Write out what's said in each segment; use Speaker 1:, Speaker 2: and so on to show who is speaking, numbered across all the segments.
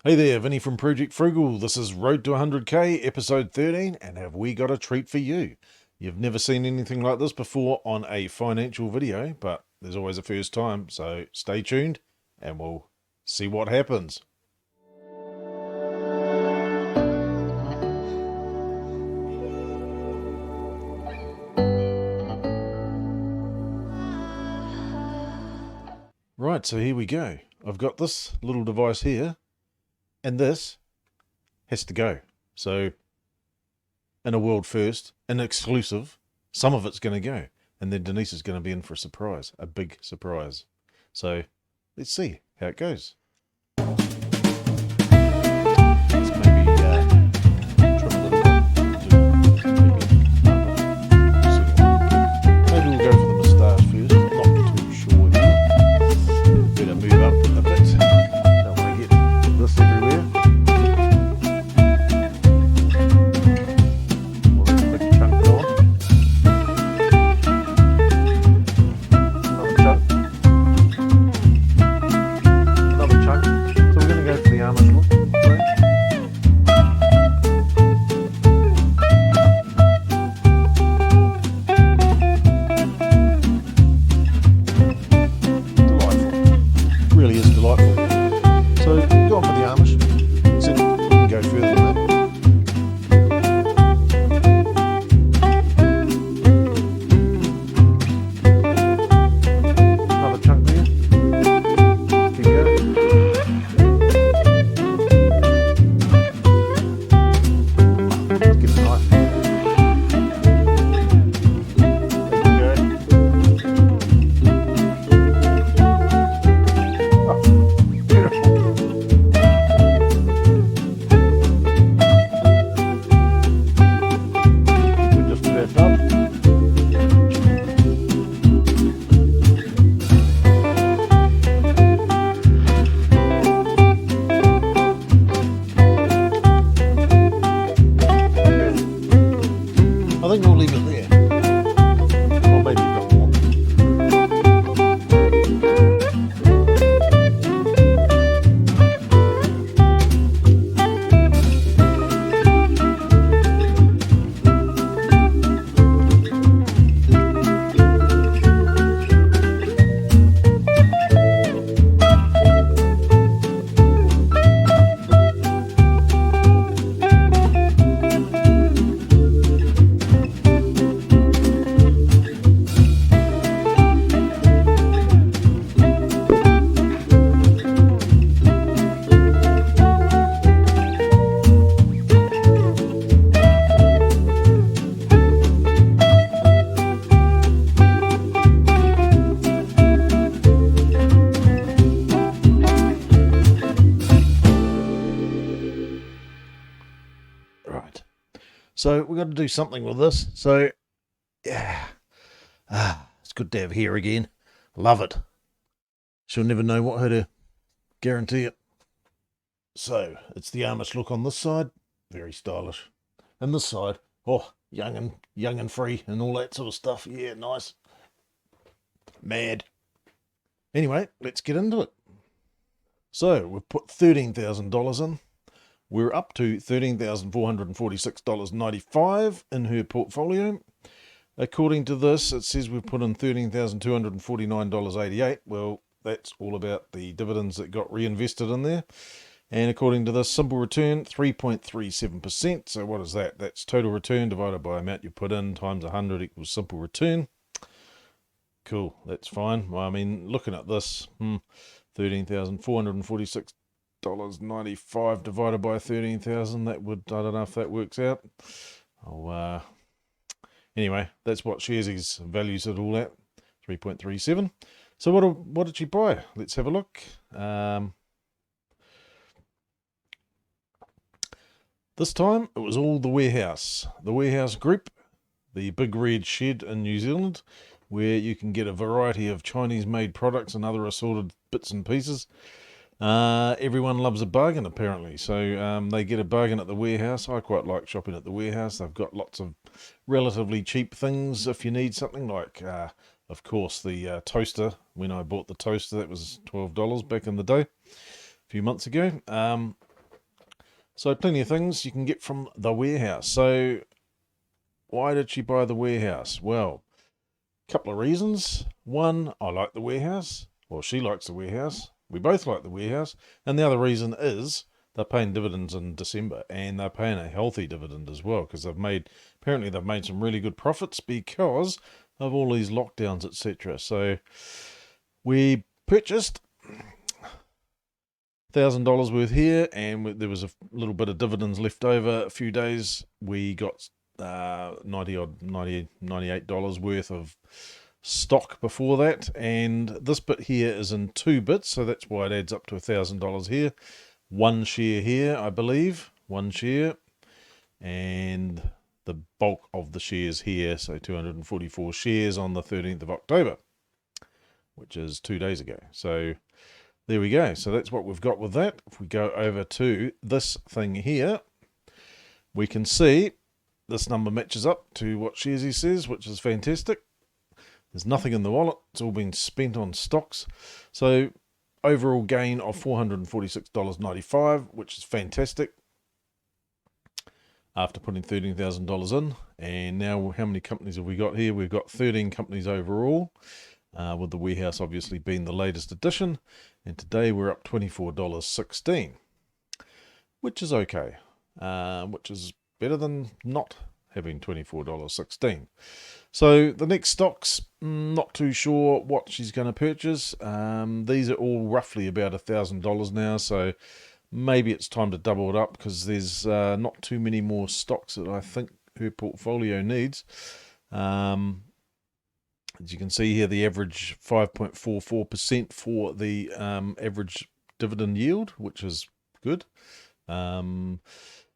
Speaker 1: Hey there, Vinny from Project Frugal. This is Road to 100k, episode 13, and have we got a treat for you? You've never seen anything like this before on a financial video, but there's always a first time, so stay tuned and we'll see what happens. Right, so here we go. I've got this little device here, and this has to go. So, in a world first, an exclusive, some of it's going to go. And then Denise is going to be in for a surprise, a big surprise. So, let's see how it goes. Let's maybe trim a little bit. Maybe we'll go for the moustache first. I'm not too sure here. Better move up a bit. Don't want to get this everywhere. Well, that's a big chunk gone. Another chunk. Another chunk. So we're going to go for the Amish look. Delightful. Really is delightful. So go on for the Amish. See if we can go further than that. Another chunk there. Keep going. Let's give it a knife. There we go. Oh, beautiful. We just wrapped up. I think we'll leave it there. Or maybe a bit more. Right. So we've got to do something with this. So, yeah. It's good to have hair again. Love it. She'll never know what hit her. Guarantee it. So, it's the Amish look on this side. Very stylish. And this side, oh, young and free and all that sort of stuff. Yeah, nice. Mad. Anyway, let's get into it. So, we've put $13,000 in. We're up to $13,446.95 in her portfolio. According to this, it says we've put in $13,249.88. Well, that's all about the dividends that got reinvested in there. And according to this, simple return, 3.37%. So what is that? That's total return divided by amount you put in times 100 equals simple return. Cool, that's fine. Well, I mean, looking at this, $13,446.95 divided by 13,000, that would, I don't know if that works out. Anyway, that's what Sharesies values it all at, 3.37. So what did she buy? Let's have a look. This time it was all the Warehouse Group, the big red shed in New Zealand, where you can get a variety of Chinese-made products and other assorted bits and pieces. Everyone loves a bargain, apparently. So they get a bargain at the Warehouse. I quite like shopping at the Warehouse. They've got lots of relatively cheap things if you need something like, of course, the toaster. When I bought the toaster, that was $12 back in the day, a few months ago. So plenty of things you can get from the warehouse. So why did she buy the warehouse? Well, a couple of reasons. One, I like the warehouse. Well, she likes the warehouse. We both like the warehouse. And the other reason is they're paying dividends in December, and they're paying a healthy dividend as well, because apparently they've made some really good profits because of all these lockdowns, etc. So we purchased $1,000 worth here, and there was a little bit of dividends left over. A few days we got $98 worth of stock before that, and this bit here is in 2 bits, so that's why it adds up to $1,000 here. 1 share here, I believe, 1 share, and the bulk of the shares here, so 244 shares on the 13th of October, which is 2 days ago. So there we go. So that's what we've got with that. If we go over to this thing here, we can see this number matches up to what Sharesy says, which is fantastic. There's nothing in the wallet. It's all been spent on stocks. So overall gain of $446.95, which is fantastic after putting $13,000 in. And now how many companies have we got here? We've got 13 companies overall, with the warehouse obviously being the latest addition. And today we're up $24.16, which is okay, which is better than not having $24.16. So the next stocks, not too sure what she's going to purchase. These are all roughly about $1,000 now, so maybe it's time to double it up, because there's not too many more stocks that I think her portfolio needs. As you can see here, the average 5.44% for the average dividend yield, which is good.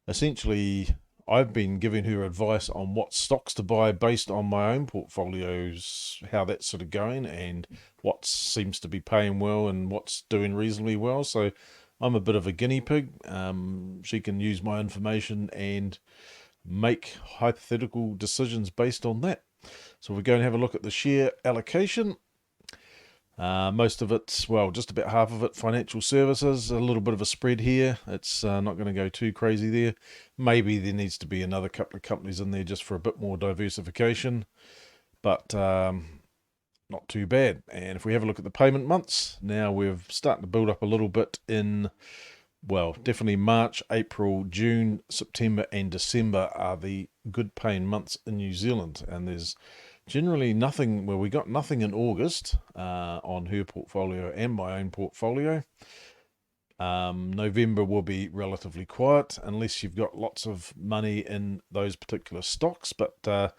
Speaker 1: Essentially, I've been giving her advice on what stocks to buy based on my own portfolios, how that's sort of going, and what seems to be paying well and what's doing reasonably well. So I'm a bit of a guinea pig. She can use my information and make hypothetical decisions based on that. So we're going to have a look at the share allocation. Most of it's, well, just about half of it financial services, a little bit of a spread here. It's not going to go too crazy there. Maybe there needs to be another couple of companies in there just for a bit more diversification, but not too bad. And if we have a look at the payment months, now we're starting to build up a little bit in, well, definitely March, April, June, September and December are the good paying months in New Zealand. And there's generally nothing, well, we got nothing in August on her portfolio and my own portfolio. November will be relatively quiet unless you've got lots of money in those particular stocks. But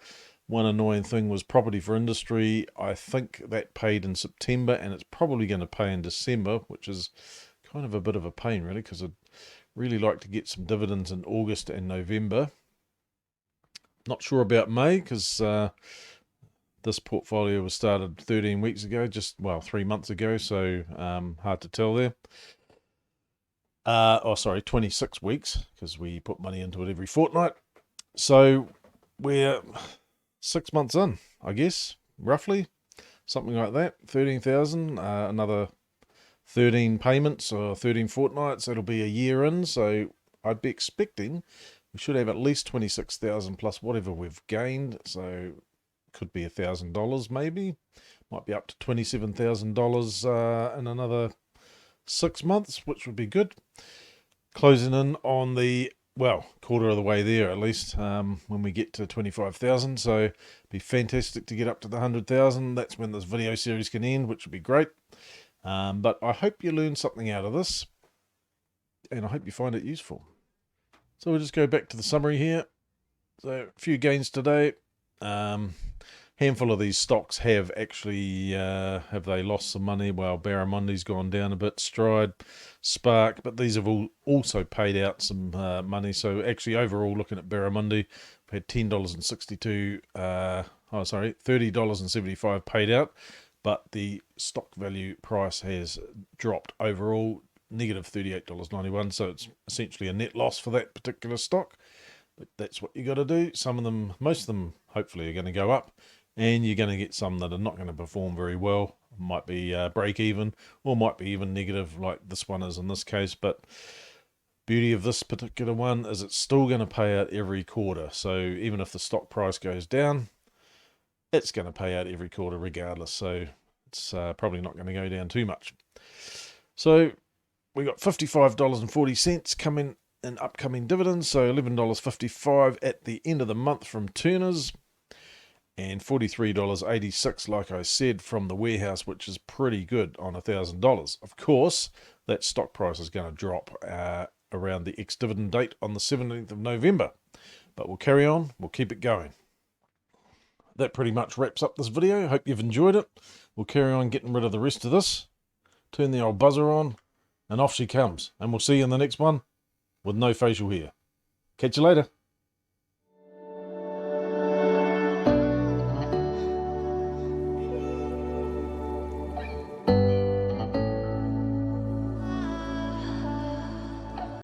Speaker 1: one annoying thing was Property for Industry. I think that paid in September, and it's probably going to pay in December, which is kind of a bit of a pain, really, because I'd really like to get some dividends in August and November. Not sure about May, because this portfolio was started 13 weeks ago, 3 months ago, so hard to tell there. 26 weeks, because we put money into it every fortnight. So we're 6 months in, I guess, roughly, something like that. 13,000, another 13 payments or 13 fortnights, that'll be a year in. So I'd be expecting we should have at least 26,000 plus whatever we've gained. So could be $1,000 maybe, might be up to $27,000 in another 6 months, which would be good. Closing in on the, well, quarter of the way there at least, when we get to 25,000. So it'd be fantastic to get up to the 100,000. That's when this video series can end, which would be great. But I hope you learned something out of this, and I hope you find it useful. So we'll just go back to the summary here. So a few gains today. Handful of these stocks have actually, have they lost some money? Well, Barramundi's gone down a bit, Stride, Spark, but these have all also paid out some money. So actually overall, looking at Barramundi, we had $10.62, $30.75 paid out, but the stock value price has dropped overall, negative $38.91. So it's essentially a net loss for that particular stock. But that's what you got to do. Some of them, most of them, hopefully are going to go up, and you're going to get some that are not going to perform very well. Might be break even, or might be even negative, like this one is in this case. But Beauty of this particular one is it's still going to pay out every quarter. So even if the stock price goes down, it's going to pay out every quarter regardless. So it's probably not going to go down too much. So we got $55.40 coming in upcoming dividends. So $11.55 at the end of the month from Turners, and $43.86, like I said, from the warehouse, which is pretty good on $1,000. Of course, that stock price is going to drop around the ex-dividend date on the 17th of November. But we'll carry on. We'll keep it going. That pretty much wraps up this video. Hope you've enjoyed it. We'll carry on getting rid of the rest of this. Turn the old buzzer on, and off she comes. And we'll see you in the next one with no facial hair. Catch you later.